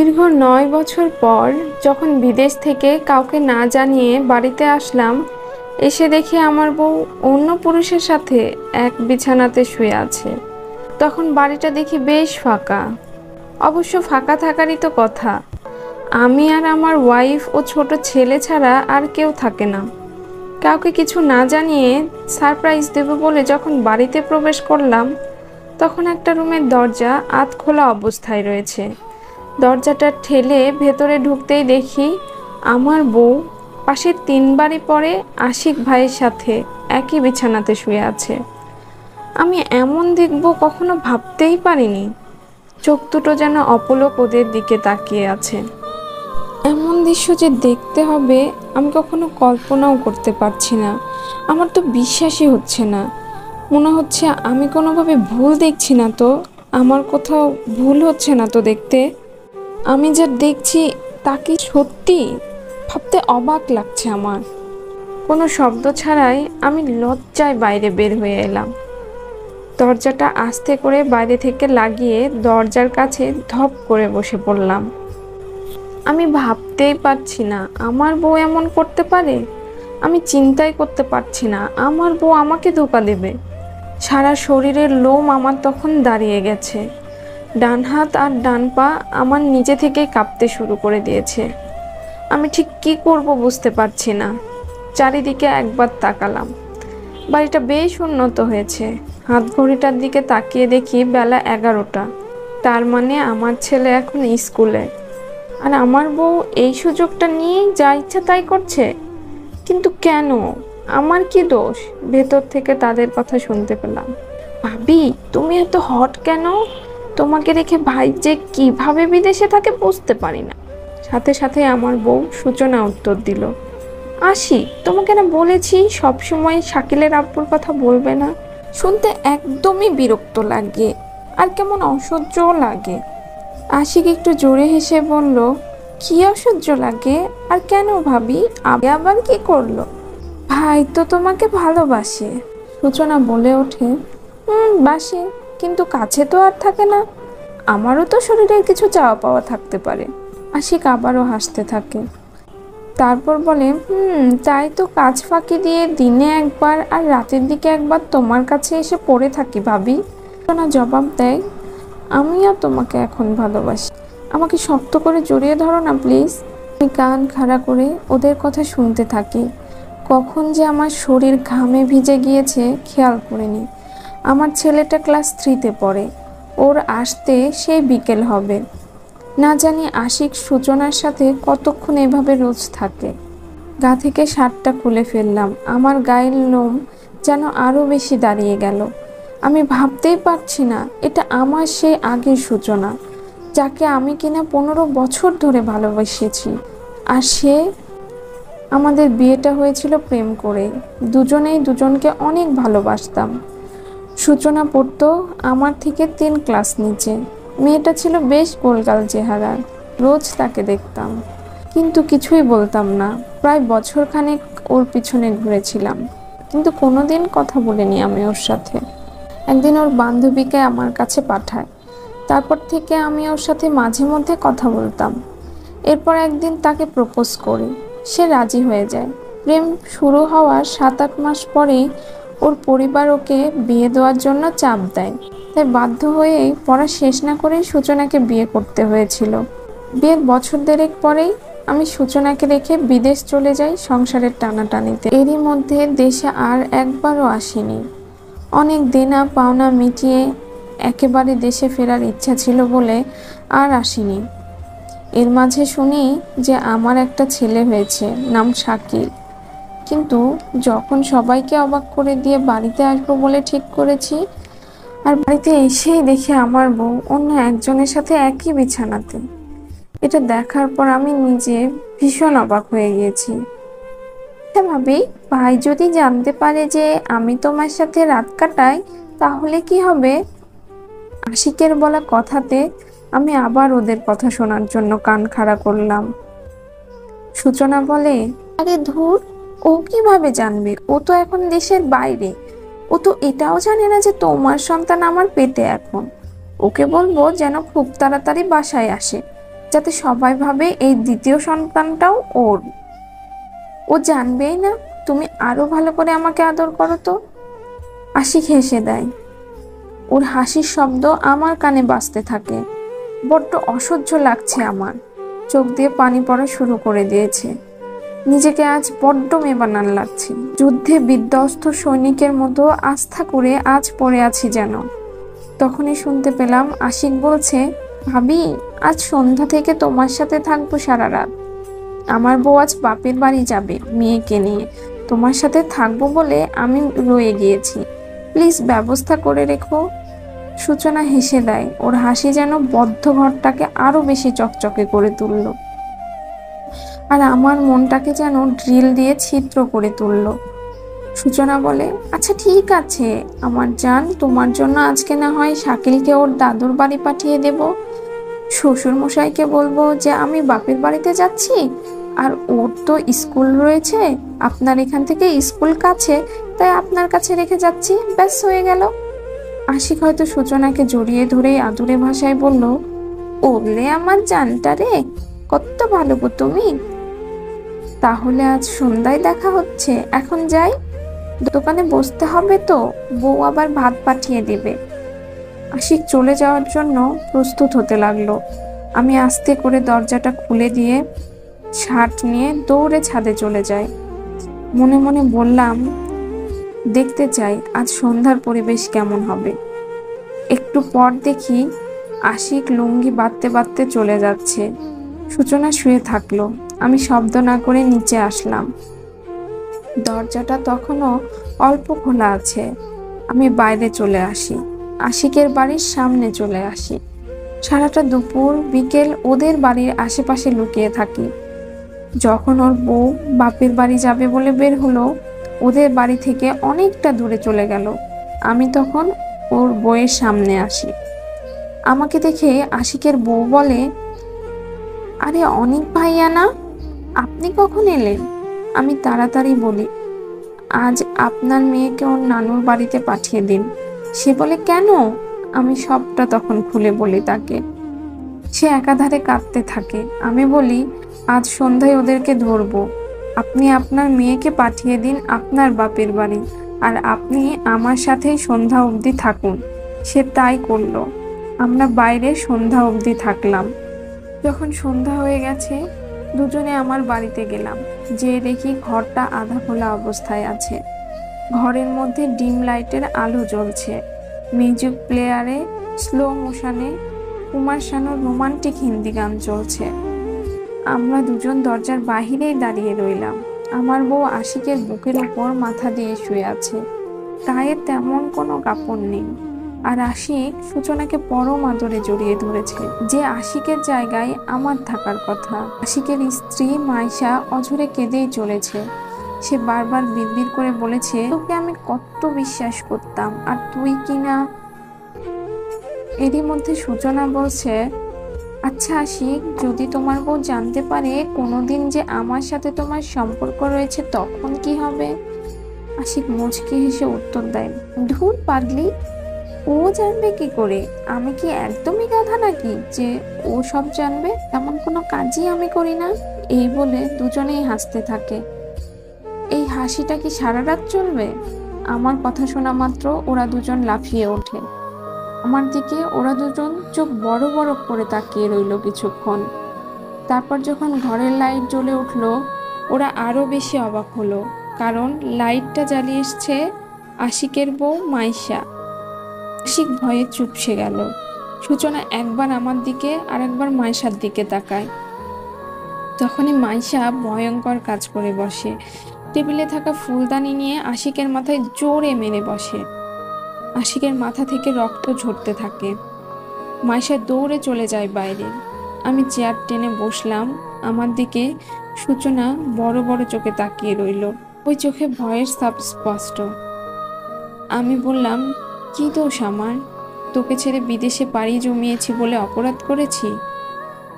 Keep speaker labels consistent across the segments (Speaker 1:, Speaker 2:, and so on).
Speaker 1: দীর্ঘ ৯ বছর পর যখন বিদেশ থেকে কাউকে না জানিয়ে বাড়িতে আসলাম, এসে দেখি আমার বউ অন্য পুরুষের সাথে এক বিছানাতে শুয়ে আছে। তখন বাড়িটা দেখি বেশ ফাঁকা। অবশ্য ফাঁকা থাকারই তো কথা। আমি আর আমার ওয়াইফ ও ছোট ছেলে ছাড়া আর কেউ থাকে না। কাউকে কিছু না জানিয়ে সারপ্রাইজ দেব বলে যখন বাড়িতে প্রবেশ করলাম, তখন একটা রুমের দরজা আধ খোলা অবস্থায় রয়েছে। দরজাটা ঠেলে ভেতরে ঢুকতেই দেখি আমার বউ পাশের ৩ বাড়ি পরে আশিক ভাইয়ের সাথে একই বিছানাতে শুয়ে আছে। আমি এমন দেখব কখনো ভাবতেই পারিনি। চোখ দুটো যেন অপলক ওদের দিকে তাকিয়ে আছে। এমন দৃশ্য যে দেখতে হবে আমি কখনো কল্পনাও করতে পারছি না। আমার তো বিশ্বাসই হচ্ছে না। মনে হচ্ছে আমি কোনোভাবে ভুল দেখছি না তো, আমার কোথাও ভুল হচ্ছে না তো দেখতে। আমি যা দেখছি তা কি সত্যি? ভাবতে অবাক লাগছে আমার। কোনো শব্দ ছাড়াই আমি লজ্জায় বাইরে বের হয়ে এলাম। দরজাটা আস্তে করে বাইরে থেকে লাগিয়ে দরজার কাছে ধপ করে বসে পড়লাম। আমি ভাবতেই পারছি না আমার বউ এমন করতে পারে। আমি চিন্তাই করতে পারছি না আমার বউ আমাকে ধোঁকা দেবে। সারা শরীরের লোম আমার তখন দাঁড়িয়ে গেছে। ডান হাত আর ডান পা আমার নিজে থেকেই কাঁপতে শুরু করে দিয়েছে। আমি ঠিক কী করব বুঝতে পারছি না। চারিদিকে একবার তাকালাম। বাড়িটা বেশ উন্নত হয়েছে। হাত ঘড়িটার দিকে তাকিয়ে দেখি বেলা 11টা। তার মানে আমার ছেলে এখন স্কুলে। আর আমার বউ এই সুযোগটা নিয়েই যা ইচ্ছা তাই করছে। কিন্তু কেন? আমার কি দোষ? ভেতর থেকে তাদের কথা শুনতে পেলাম। ভাবি, তুমি এত হট কেন? তোমাকে রেখে ভাই যে কিভাবে বিদেশে থাকে বুঝতে পারি না। সাথে সাথে আমার বউ সূচনা উত্তর দিল, আসি, তোমাকে না বলেছি সবসময় শাকিলের আব্বুর কথা বলবে না? শুনতে একদমই বিরক্ত লাগে আর কেমন অসহ্যও লাগে। আশিক একটু জোরে হেসে বলল, কি অসহ্য লাগে আর কেন ভাবি? আবার কি করলো? ভাই তো তোমাকে ভালোবাসে। সূচনা বলে ওঠে, বাসে, কিন্তু কাছে তো আর থাকে না। আমারও তো শরীরের কিছু চাওয়া পাওয়া থাকতে পারে। আশিক আবারও হাসতে থাকে। তারপর বলে, তাই তো কাজ ফাঁকি দিয়ে দিনে একবার আর রাতের দিকে একবার তোমার কাছে এসে পড়ে থাকি ভাবি। সূচনা জবাব দেয়, আমিও তোমাকে এখন ভালোবাসি। আমাকে শক্ত করে জড়িয়ে ধরো না প্লিজ। আমি কান খাড়া করে ওদের কথা শুনতে থাকি। কখন যে আমার শরীর ঘামে ভিজে গিয়েছে খেয়াল করিনি। আমার ছেলেটা ক্লাস 3-তে পড়ে। ওর আসতে সেই বিকেল হবে। না জানি আশিক সূচনার সাথে কতক্ষণ এভাবে রোজ থাকে। গা থেকে শার্টটা খুলে ফেললাম। আমার গায়ের লোম যেন আরও বেশি দাঁড়িয়ে গেল। আমি ভাবতেই পারছি না এটা আমার সেই আগের সূচনা, যাকে আমি কিনা 15 বছর ধরে ভালোবেসেছি। আর সে, আমাদের বিয়েটা হয়েছিল প্রেম করে। দুজনেই দুজনকে অনেক ভালোবাসতাম। সূচনা পড়তো আমার থেকে 3 ক্লাস নিচে। মেয়েটা ছিল বেশ গোলগাল চেহারার। রোজ তাকে দেখতাম, কিন্তু কিছুই বলতাম না। প্রায় বছরখানেক ওর পিছনে ঘুরেছিলাম, কিন্তু কোনোদিন কথা বলিনি আমি ওর সাথে। একদিন ওর বান্ধবীকে আমার কাছে পাঠায়। তারপর থেকে আমি ওর সাথে মাঝে মধ্যে কথা বলতাম। এরপর একদিন তাকে প্রপোজ করি। সে রাজি হয়ে যায়। প্রেম শুরু হওয়ার 7-8 মাস পরেই ওর পরিবার ওকে বিয়ে দেওয়ার জন্য চাপ দেয়। তাই বাধ্য হয়েই পড়া শেষ না করেই সূচনাকে বিয়ে করতে হয়েছিল। বিয়ের বছর দেড়েক পরেই আমি সূচনাকে রেখে বিদেশ চলে যাই সংসারের টানাটানিতে। এরই মধ্যে দেশে আর একবারও আসিনি। অনেক দেনা পাওনা মিটিয়ে একেবারে দেশে ফেরার ইচ্ছা ছিল বলে আর আসিনি। এর মাঝে শুনি যে আমার একটা ছেলে হয়েছে, নাম শাকিল। কিন্তু যখন সবাইকে অবাক করে দিয়ে বাড়িতে আসবো বলে ঠিক করেছি, আর বাড়িতে এসেই দেখি আমার বউ অন্য একজনের সাথে একই বিছানাতে। এটা দেখার পর আমি নিজে ভীষণ অবাক হয়ে গিয়েছি। ভাবি, ভাই যদি জানতে পারে যে আমি তোমার সাথে রাত কাটাই তাহলে কি হবে? আশিকের বলা কথাতে আমি আবার ওদের কথা শোনার জন্য কান খাড়া করলাম। সূচনা বলে, আরে ধুর, ও কিভাবে জানবে? ও তো এখন দেশের বাইরে। ও তো এটাও জানে না যে তোমার সন্তান আমার পেটে এখন। ওকে বলবো যেন খুব তাড়াতাড়ি বাসায় আসে। যাতে সবাই ভাবে এই দ্বিতীয় সন্তানটাও ওর। ও জানবেই না তুমি আরো ভালো করে আমাকে আদর করো। তো আশিক হেসে দেয়। ওর হাসির শব্দ আমার কানে বাজতে থাকে। বড্ড অসহ্য লাগছে আমার। চোখ দিয়ে পানি পড়া শুরু করে দিয়েছে। নিজেকে আজ বড্ড মেবানান লাগছে। যুদ্ধে বিধ্বস্ত সৈনিকের মতো আস্থা করে আজ পড়ে আছি যেন। তখনই শুনতে পেলাম আশিক বলছে, ভাবি আজ সন্ধ্যা থেকে তোমার সাথে থাকবো সারা রাত। আমার বউ আজ বাপের বাড়ি যাবে মেয়েকে নিয়ে। তোমার সাথে থাকবো বলে আমি রয়ে গিয়েছি। প্লিজ ব্যবস্থা করে রেখো। সূচনা হেসে দেয়। ওর হাসি যেন বদ্ধ ঘরটাকে আরো বেশি চকচকে করে তুলল, আর আমার মনটাকে যেন ড্রিল দিয়ে ছিদ্র করে তুলল। সূচনা বলে, আচ্ছা ঠিক আছে আমার জান, তোমার জন্য আজকে না হয় শাকিলকে ওর দাদুর বাড়ি পাঠিয়ে দেব। শ্বশুর মশাইকে বলবো যে আমি বাপের বাড়িতে যাচ্ছি, আর ওর তো স্কুল রয়েছে, আপনার এখান থেকে স্কুল কাছে, তাই আপনার কাছে রেখে যাচ্ছি, ব্যাস হয়ে গেল। আশিক হয়তো সূচনাকে জড়িয়ে ধরে আদুরে ভাষায় বলল, ওলে আমার জানটা রে, কত ভালো গো তুমি। তাহলে আজ সন্ধ্যায় দেখা হচ্ছে, এখন যাই, দোকানে বসতে হবে তো, বউ আবার ভাত পাঠিয়ে দেবে। আশিক চলে যাওয়ার জন্য প্রস্তুত হতে লাগলো। আমি আস্তে করে দরজাটা খুলে দিয়ে শার্ট নিয়ে দৌড়ে ছাদে চলে যাই। মনে মনে বললাম, দেখতে চাই আজ সন্ধ্যার পরিবেশ কেমন হবে। একটু পর দেখি আশিক লুঙ্গি বাঁধতে বাঁধতে চলে যাচ্ছে। সূচনা শুয়ে থাকলো। আমি শব্দ না করে নিচে আসলাম। দরজাটা তখনও অল্প খোলা আছে। আমি বাইরে চলে আসি, আশিকের বাড়ির সামনে চলে আসি। সারাটা দুপুর বিকেল ওদের বাড়ির আশেপাশে লুকিয়ে থাকি। যখন ওর বউ বাপের বাড়ি যাবে বলে বের হলো, ওদের বাড়ি থেকে অনেকটা দূরে চলে গেল। আমি তখন ওর বউয়ের সামনে আসি। আমাকে দেখে আশিকের বউ বলে, আরে অনিক ভাইয়া না, আপনি কখন এলেন? আমি তাড়াতাড়ি বলি, আজ আপনার মেয়েকে ওর নানুর বাড়িতে পাঠিয়ে দিন। সে বলে, কেন? আমি সবটা তখন খুলে বলি তাকে। সে একাধারে কাঁদতে থাকে। আমি বলি, আজ সন্ধ্যায় ওদেরকে ধরবো। আপনি আপনার মেয়েকে পাঠিয়ে দিন আপনার বাপের বাড়ি, আর আপনি আমার সাথেই সন্ধ্যা অবধি থাকুন। সে তাই করলো। আমরা বাইরে সন্ধ্যা অবধি থাকলাম। যখন সন্ধ্যা হয়ে গেছে, দুজনে আমার বাড়িতে গেলাম। যে দেখি ঘরটা আধা খোলা অবস্থায় আছে। ঘরের মধ্যে ডিম লাইটের আলো জ্বলছে। মিউজিক প্লেয়ারে স্লো মোশনে কুমার শানুর রোমান্টিক হিন্দি গান চলছে। আমরা দুজন দরজার বাহিরেই দাঁড়িয়ে রইলাম। আমার বউ আশিকের বুকের উপর মাথা দিয়ে শুয়ে আছে। গায়ে তেমন কোনো কাপড় নেই। আর আশিক সূচনাকে পরম আদরে জড়িয়ে ধরেছে। যে আশিকের জায়গায় আমার থাকার কথা। আশিকের স্ত্রী মাইশা অঝরে কেঁদেই চলেছে। সে বারবার বিড়বিড় করে বলেছে, তোকে আমি কত বিশ্বাস করতাম, আর তুই কিনা। এরই মধ্যে সূচনা বলছে, আচ্ছা আশিক, যদি তোমার বউ জানতে পারে কোনোদিন যে আমার সাথে তোমার সম্পর্ক রয়েছে, তখন কি হবে? আশিক মুচকি হেসে উত্তর দেয়, ধুর পাগলি, ও জানবে কি করে? আমি কি একদমই গাধা নাকি যে ও সব জানবে? এমন কোনো কাজই আমি করি না। এই বলে দুজনেই হাসতে থাকে। এই হাসিটা কি সারা রাত চলবে? আমার কথা শোনা মাত্র ওরা দুজন লাফিয়ে ওঠে। আমার দিকে ওরা দুজন চোখ বড় বড় করে তাকিয়ে রইল কিছুক্ষণ। তারপর যখন ঘরের লাইট জ্বলে উঠলো, ওরা আরো বেশি অবাক হলো, কারণ লাইটটা জ্বালিয়ে এসছে আশিকের বউ মাইশা। আশিক ভয়ে চুপসে গেল। সূচনা একবার আমার দিকে আর একবার মাইশার দিকে তাকায়। তখনই মাইশা ভয়ঙ্কর কাজ করে বসে। টেবিলে থাকা ফুলদানি নিয়ে আশিকের মাথায় জোরে মেরে বসে। আশিকের মাথা থেকে রক্ত ঝরতে থাকে। মাইশা দৌড়ে চলে যায় বাইরে। আমি চেয়ার টেনে বসলাম। আমার দিকে সূচনা বড় বড় চোখে তাকিয়ে রইল। ওই চোখে ভয়ের ছাপ স্পষ্ট। আমি বললাম, কি দোষ আমার? তোকে ছেড়ে বিদেশে পাড়ি জমিয়েছি বলে অপরাধ করেছি?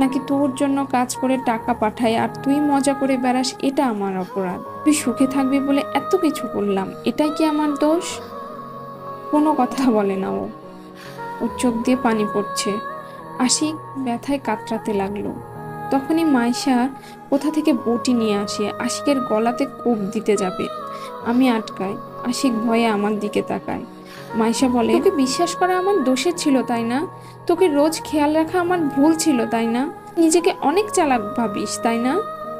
Speaker 1: নাকি তোর জন্য কাজ করে টাকা পাঠাই আর তুই মজা করে বেড়াস, এটা আমার অপরাধ? তুই সুখে থাকবি বলে এত কিছু করলাম, এটাই কি আমার দোষ? কোনো কথা বলে না ও। ওর চোখ দিয়ে পানি পড়ছে। আশিক ব্যথায় কাতরাতে লাগলো। তখনই মাইশা কোথা থেকে বটি নিয়ে আসে, আশিকের গলাতে কোপ দিতে যাবে। আমি আটকাই। আশিক ভয়ে আমার দিকে তাকায়। মাইশা বলে, তোকে বিশ্বাস করা আমার দোষের ছিল তাই না? তোকে রোজ খেয়াল রাখা আমার ভুল ছিল তাই না? নিজেকে অনেক চালাক ভাবিস তাই না?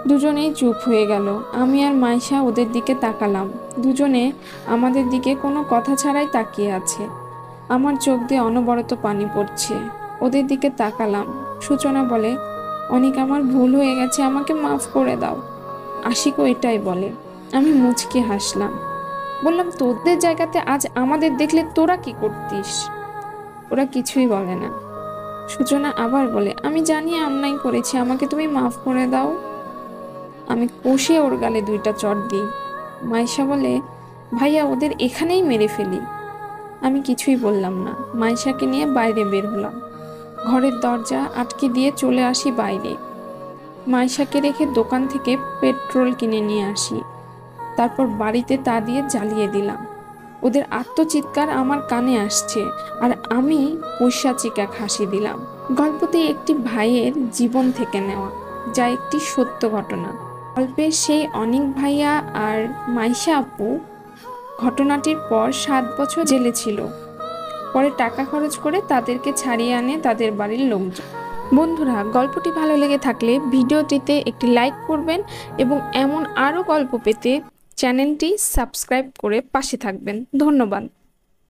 Speaker 1: দুজনেই চুপ হয়ে গেল। আমি আর মাইশা ওদের দিকে তাকালাম। দুজনে আমাদের দিকে কোনো কথা ছাড়াই তাকিয়ে আছে। আমার চোখ দিয়ে অনবরত পানি পড়ছে। ওদের দিকে তাকালাম। সূচনা বলে, অনেক আমার ভুল হয়ে গেছে, আমাকে মাফ করে দাও। আশিকও এটাই বলে। আমি মুচকি হাসলাম। বললাম, তোদের জায়গাতে আজ আমাদের দেখলে তোরা কি করতিস? ওরা কিছুই বলে না। সূচনা আবার বলে, আমি জানি অন্যায় করেছি, আমাকে তুমি মাফ করে দাও। আমি কষে ওর গালে 2টা চড় দিই। মাইশা বলে, ভাইয়া ওদের এখানেই মেরে ফেলি। আমি কিছুই বললাম না। মাইশাকে নিয়ে বাইরে বের হলাম। ঘরের দরজা আটকে দিয়ে চলে আসি বাইরে। মাইশাকে রেখে দোকান থেকে পেট্রোল কিনে নিয়ে আসি। তারপর বাড়িতে তা দিয়ে জ্বালিয়ে দিলাম। ওদের আত্মচিৎকার আমার কানে আসছে আর আমি পৈশাচিক এক হাসি দিলাম। গল্পতে একটি ভাইয়ের জীবন থেকে নেওয়া, যা একটি সত্য ঘটনা। গল্পের সেই অনিক ভাইয়া আর মাইশা আপু ঘটনাটির পর 7 বছর জেলে ছিল। পরে টাকা খরচ করে তাদেরকে ছাড়িয়ে আনে তাদের বাড়ির লোকজন। বন্ধুরা, গল্পটি ভালো লেগে থাকলে ভিডিওটিতে একটি লাইক করবেন এবং এমন আরও গল্প পেতে চ্যানেলটি সাবস্ক্রাইব করে পাশে থাকবেন। ধন্যবাদ।